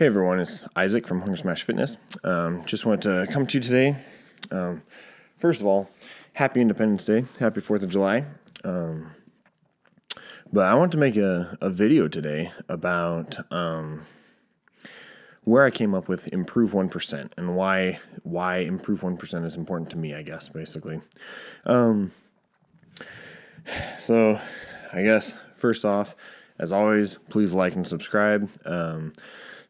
Hey everyone, it's Isaac from Hunger Smash Fitness. Just wanted to come to you today. First of all, happy Independence Day, happy 4th of July. But I want to make a video today about where I came up with Improve 1% and why Improve 1% is important to me, I guess, basically. So I guess, first off, as always, please like and subscribe.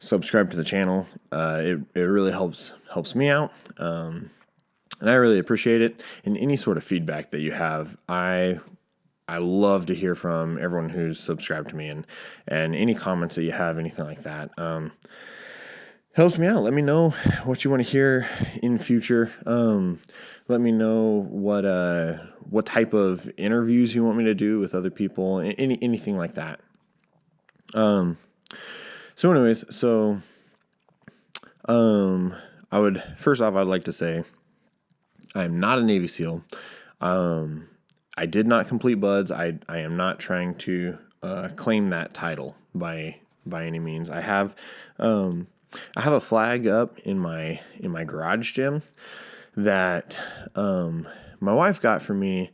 Subscribe to the channel. It really helps me out, and I really appreciate it. And any sort of feedback that you have, I love to hear from everyone who's subscribed to me, and any comments that you have, anything like that, helps me out. Let me know what you want to hear in future. Let me know what type of interviews you want me to do with other people, anything like that. So anyways, I'd like to say I am not a Navy SEAL. I did not complete BUD/S. I am not trying to claim that title by any means. I have a flag up in my garage gym that my wife got for me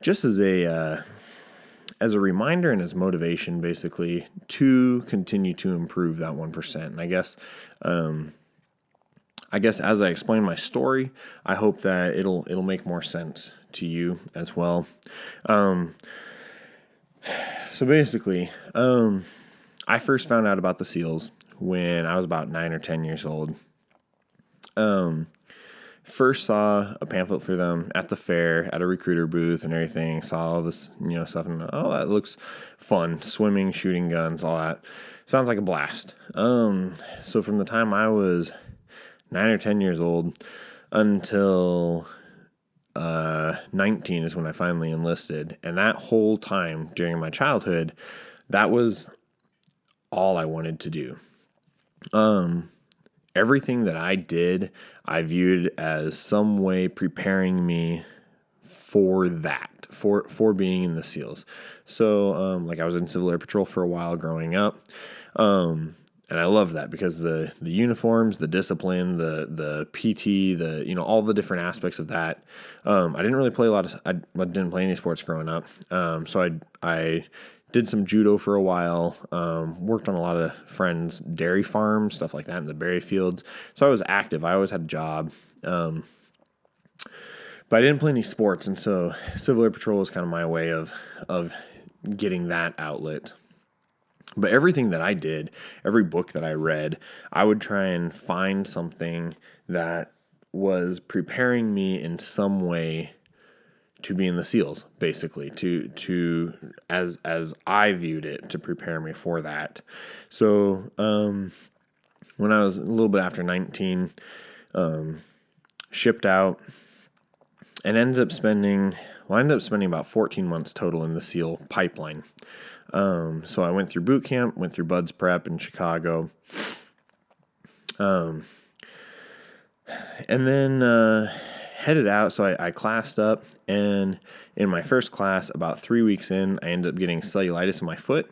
just as a reminder and as motivation, basically, to continue to improve that 1%. And I guess as I explain my story, I hope that it'll make more sense to you as well. So basically, I first found out about the SEALs when I was about 9 or 10 years old. First saw a pamphlet for them at the fair, at a recruiter booth and everything. Saw all this, stuff, and that looks fun. Swimming, shooting guns, all that. Sounds like a blast. So from the time I was 9 or 10 years old until 19 is when I finally enlisted. And that whole time during my childhood, that was all I wanted to do. Everything that I did, I viewed as some way preparing me for that, for being in the SEALs. So, I was in Civil Air Patrol for a while growing up, and I love that because the uniforms, the discipline, the PT, all the different aspects of that. I didn't really play I didn't play any sports growing up, so I did some judo for a while, worked on a lot of friends' dairy farms, stuff like that in the berry fields. So I was active. I always had a job. But I didn't play any sports. And so Civil Air Patrol was kind of my way of getting that outlet. But everything that I did, every book that I read, I would try and find something that was preparing me in some way to be in the SEALs, basically, to as I viewed it, to prepare me for that. So when I was a little bit after 19, shipped out, and ended up spending about 14 months total in the SEAL pipeline. So I went through boot camp, went through BUD/S prep in Chicago, and then headed out. So I classed up, and in my first class, about 3 weeks in, I ended up getting cellulitis in my foot.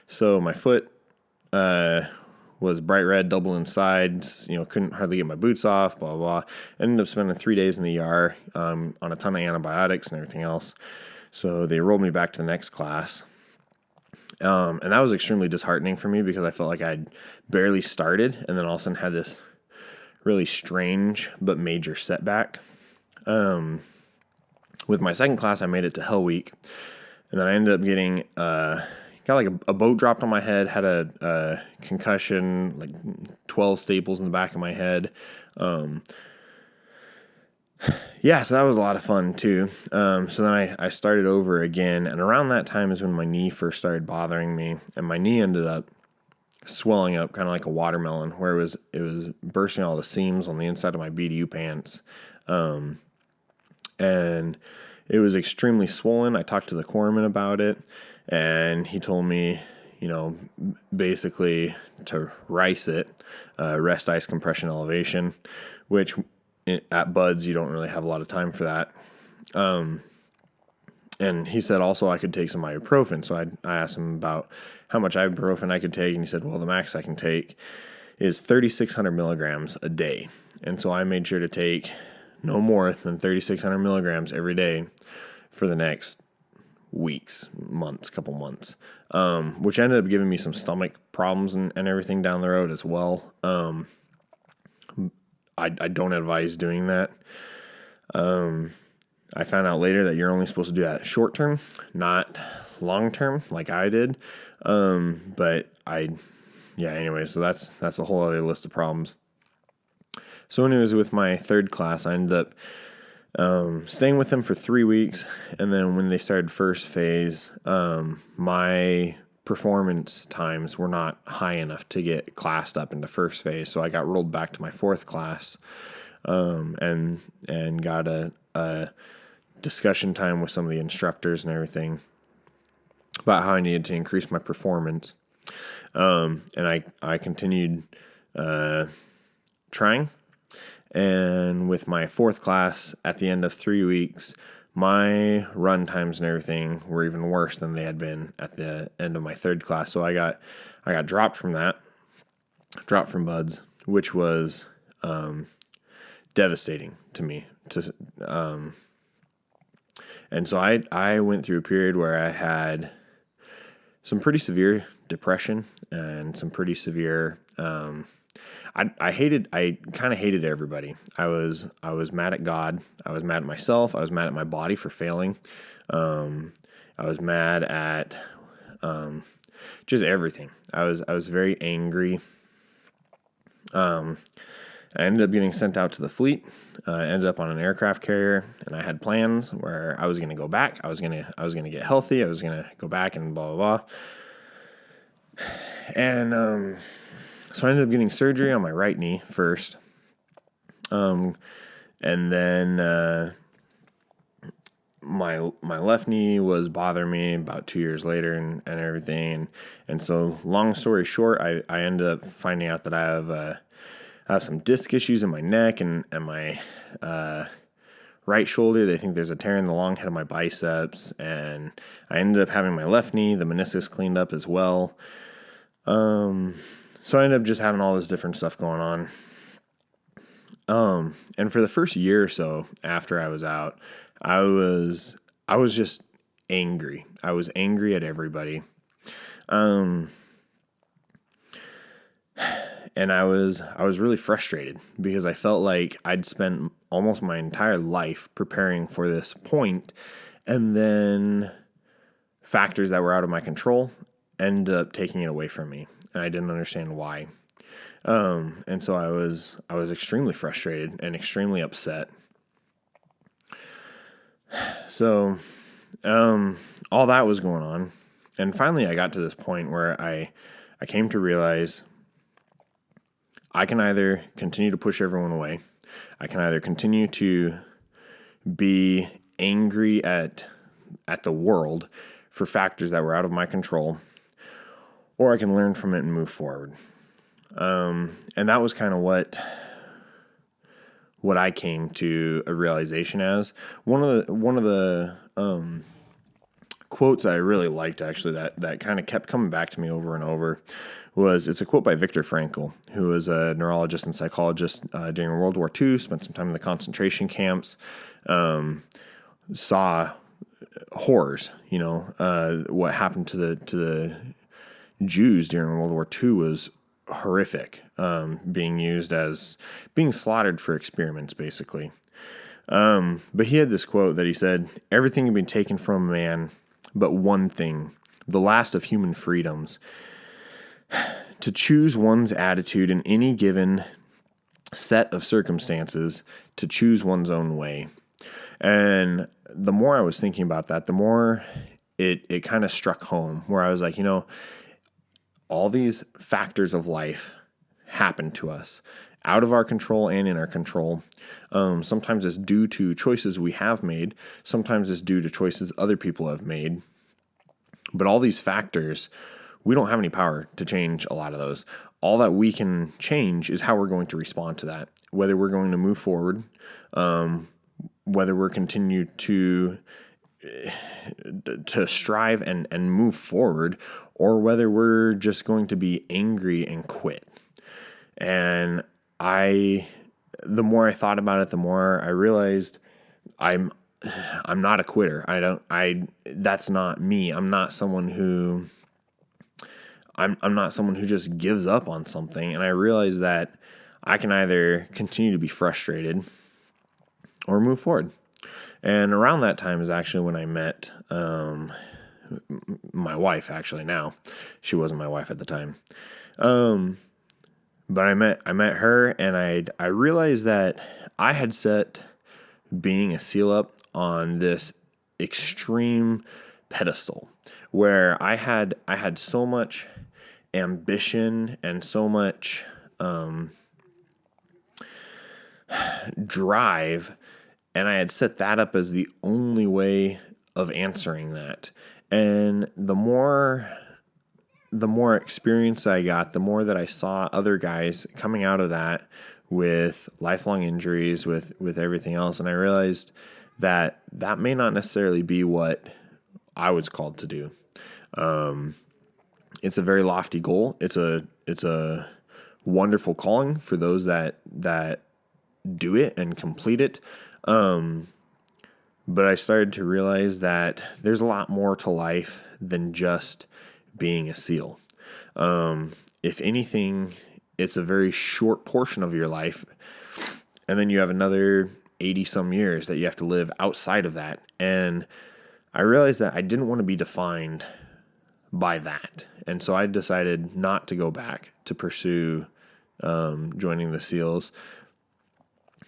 So my foot was bright red, double inside, couldn't hardly get my boots off, blah, blah, blah. Ended up spending 3 days in the ER on a ton of antibiotics and everything else. So they rolled me back to the next class. And that was extremely disheartening for me because I felt like I'd barely started and then all of a sudden had this really strange but major setback. With my second class, I made it to Hell Week, and then I ended up getting got like a boat dropped on my head, had a concussion, like 12 staples in the back of my head. So that was a lot of fun too. So then I started over again, and around that time is when my knee first started bothering me, and my knee ended up swelling up kind of like a watermelon, where it was bursting all the seams on the inside of my BDU pants. And it was extremely swollen. I talked to the corpsman about it, and he told me, basically to RICE it, rest, ice, compression, elevation, which at BUD/S, you don't really have a lot of time for that. And he said also I could take some ibuprofen. So I asked him about how much ibuprofen I could take, and he said, well, the max I can take is 3,600 milligrams a day. And so I made sure to take no more than 3,600 milligrams every day for the next couple months, which ended up giving me some stomach problems and everything down the road as well. I don't advise doing that. I found out later that you're only supposed to do that short term, not long term like I did. Anyway, so that's a whole other list of problems. So anyways, with my third class, I ended up staying with them for 3 weeks. And then when they started first phase, my performance times were not high enough to get classed up into first phase. So I got rolled back to my fourth class, and got a discussion time with some of the instructors and everything about how I needed to increase my performance. And I continued trying. And with my fourth class, at the end of 3 weeks, my run times and everything were even worse than they had been at the end of my third class. So I got dropped from BUD/S, which was devastating to me. And so I went through a period where I had some pretty severe depression and some pretty severe. I kind of hated everybody. I was mad at God. I was mad at myself. I was mad at my body for failing. I was mad at just everything. I was very angry. I ended up getting sent out to the fleet. I ended up on an aircraft carrier, and I had plans where I was going to go back. I was going to get healthy. I was going to go back and blah blah blah. And so I ended up getting surgery on my right knee first. And then my left knee was bothering me about 2 years later and everything. And so long story short, I ended up finding out that I have some disc issues in my neck and my right shoulder. They think there's a tear in the long head of my biceps. And I ended up having my left knee, the meniscus cleaned up as well. So I ended up just having all this different stuff going on. And for the first year or so after I was out, I was just angry. I was angry at everybody. And I was really frustrated because I felt like I'd spent almost my entire life preparing for this point, and then factors that were out of my control ended up taking it away from me. And I didn't understand why. And so I was extremely frustrated and extremely upset. So, all that was going on. And finally I got to this point where I came to realize I can either continue to push everyone away. I can either continue to be angry at the world for factors that were out of my control, or I can learn from it and move forward. And that was kind of what I came to a realization as. One of the quotes I really liked, actually, that kind of kept coming back to me over and over, it's a quote by Viktor Frankl, who was a neurologist and psychologist during World War II, spent some time in the concentration camps, saw horrors. What happened to the Jews during World War II was horrific, being slaughtered for experiments, basically. But he had this quote that he said, "Everything can be taken from a man, but one thing, the last of human freedoms, to choose one's attitude in any given set of circumstances, to choose one's own way." And the more I was thinking about that, the more it kind of struck home, where I was like, all these factors of life happen to us, out of our control and in our control. Sometimes it's due to choices we have made. Sometimes it's due to choices other people have made. But all these factors, we don't have any power to change a lot of those. All that we can change is how we're going to respond to that, whether we're going to move forward, whether we're continue to strive and move forward, or whether we're just going to be angry and quit. And the more I thought about it, the more I realized I'm not a quitter. That's not me. I'm not someone who just gives up on something. And I realized that I can either continue to be frustrated or move forward. And around that time is actually when I met my wife. Actually, now she wasn't my wife at the time, but I met her, and I realized that I had set being a SEAL up on this extreme pedestal where I had so much ambition and so much drive, and I had set that up as the only way of answering that. And the more experience I got, the more that I saw other guys coming out of that with lifelong injuries, with everything else, and I realized that may not necessarily be what I was called to do. It's a very lofty goal. It's a wonderful calling for those that do it and complete it. But I started to realize that there's a lot more to life than just being a SEAL. If anything, it's a very short portion of your life, and then you have another 80 some years that you have to live outside of that. And I realized that I didn't want to be defined by that. And so I decided not to go back to pursue joining the SEALs,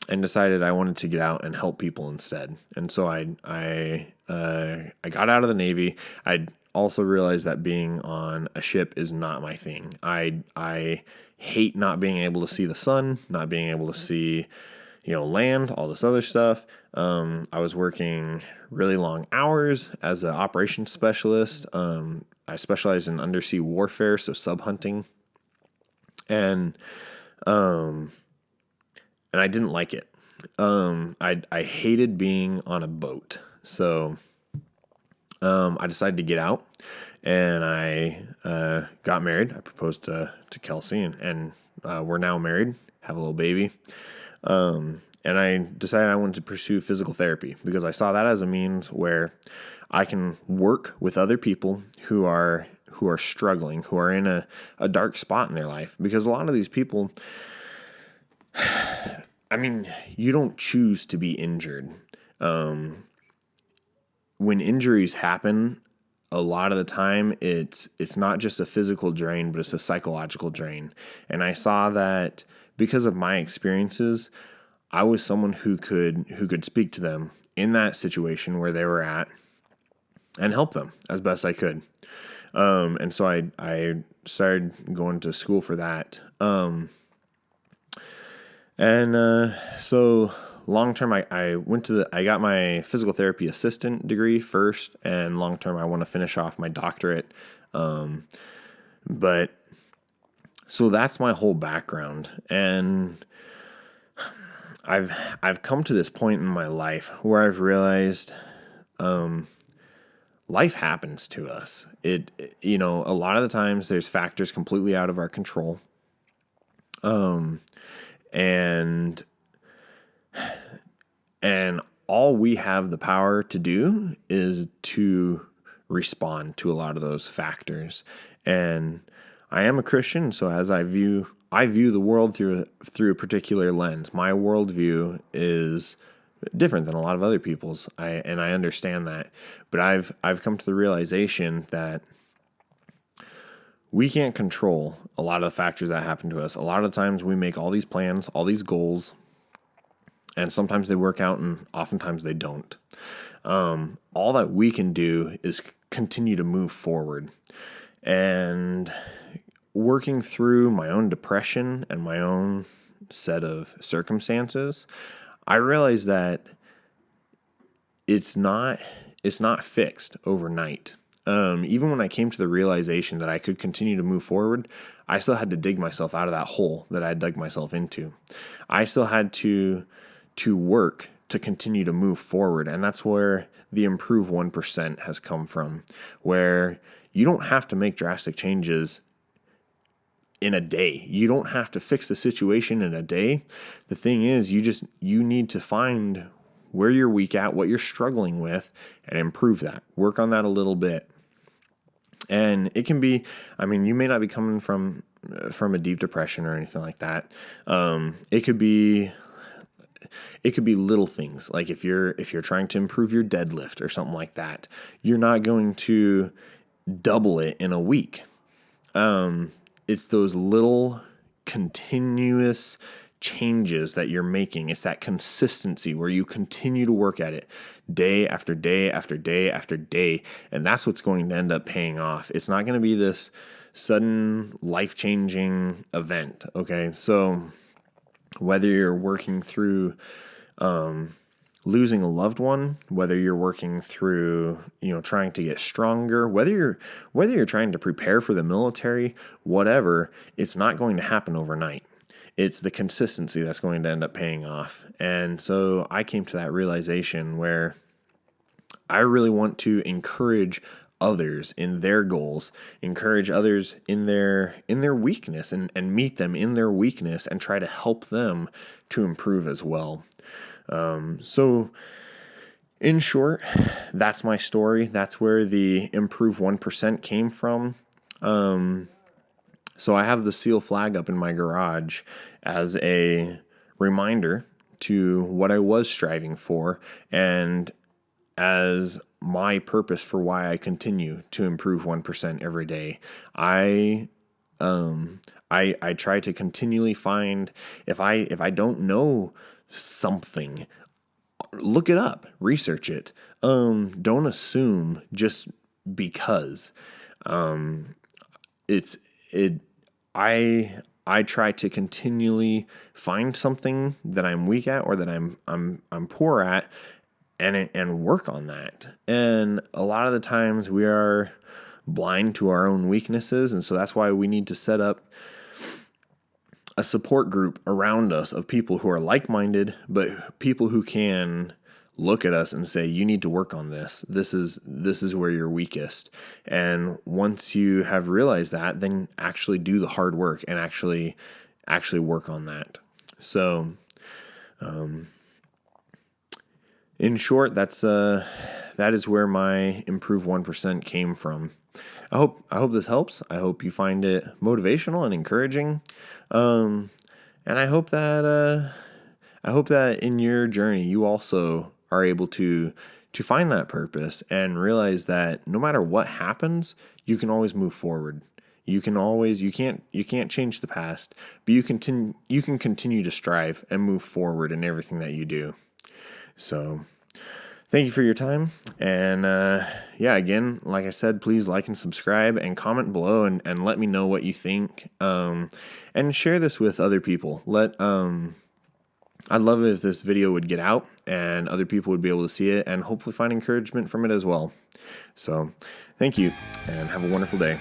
and decided I wanted to get out and help people instead. And so I got out of the Navy. I also realized that being on a ship is not my thing. I hate not being able to see the sun, not being able to see, land, all this other stuff. I was working really long hours as an operations specialist. I specialized in undersea warfare, so sub hunting, and I didn't like it. I hated being on a boat. So I decided to get out, and I got married. I proposed to Kelsey, and we're now married, have a little baby. And I decided I wanted to pursue physical therapy because I saw that as a means where I can work with other people who are struggling, who are in a dark spot in their life. Because a lot of these people, you don't choose to be injured. When injuries happen, a lot of the time it's not just a physical drain, but it's a psychological drain. And I saw that because of my experiences, I was someone who could speak to them in that situation where they were at and help them as best I could. And so I started going to school for that. So long term, I got my physical therapy assistant degree first, and long term, I want to finish off my doctorate. But so that's my whole background, and I've come to this point in my life where I've realized, life happens to us. A lot of the times there's factors completely out of our control. And all we have the power to do is to respond to a lot of those factors. And I am a Christian, so as I view the world through a particular lens. My worldview is different than a lot of other people's. I understand that, but I've come to the realization that we can't control a lot of the factors that happen to us. A lot of times we make all these plans, all these goals, and sometimes they work out and oftentimes they don't. All that we can do is continue to move forward. And working through my own depression and my own set of circumstances, I realized that it's not fixed overnight. Even when I came to the realization that I could continue to move forward, I still had to dig myself out of that hole that I had dug myself into. I still had to work to continue to move forward. And that's where the Improve 1% has come from, where you don't have to make drastic changes in a day. You don't have to fix the situation in a day. The thing is, you need to find where you're weak at, what you're struggling with, and improve that. Work on that a little bit. And it can be, I mean, you may not be coming from a deep depression or anything like that. It could be little things. Like if you're trying to improve your deadlift or something like that, you're not going to double it in a week. It's those little continuous changes that you're making. It's that consistency where you continue to work at it day after day after day after day. And that's what's going to end up paying off. It's not going to be this sudden life-changing event. Okay. So whether you're working through, losing a loved one, whether you're working through, trying to get stronger, whether you're trying to prepare for the military, whatever, it's not going to happen overnight. It's the consistency that's going to end up paying off. And so I came to that realization where I really want to encourage others in their goals, encourage others in their weakness, and meet them in their weakness and try to help them to improve as well. So in short, that's my story. That's where the Improve 1% came from. So I have the SEAL flag up in my garage as a reminder to what I was striving for and as my purpose for why I continue to improve 1% every day. I try to continually find, if I don't know something, look it up, research it. Don't assume just because. I try to continually find something that I'm weak at or that I'm poor at, and work on that. And a lot of the times we are blind to our own weaknesses, and so that's why we need to set up a support group around us of people who are like-minded, but people who can look at us and say, you need to work on this. This is where you're weakest. And once you have realized that, then actually do the hard work and actually work on that. So, in short, that is where my Improve 1% came from. I hope this helps. I hope you find it motivational and encouraging. And I hope that in your journey you also are able to find that purpose and realize that no matter what happens, you can always move forward. You can't change the past, but you can continue to strive and move forward in everything that you do. So thank you for your time. And again, like I said, please like and subscribe and comment below and let me know what you think. And share this with other people. I'd love it if this video would get out and other people would be able to see it and hopefully find encouragement from it as well. So thank you and have a wonderful day.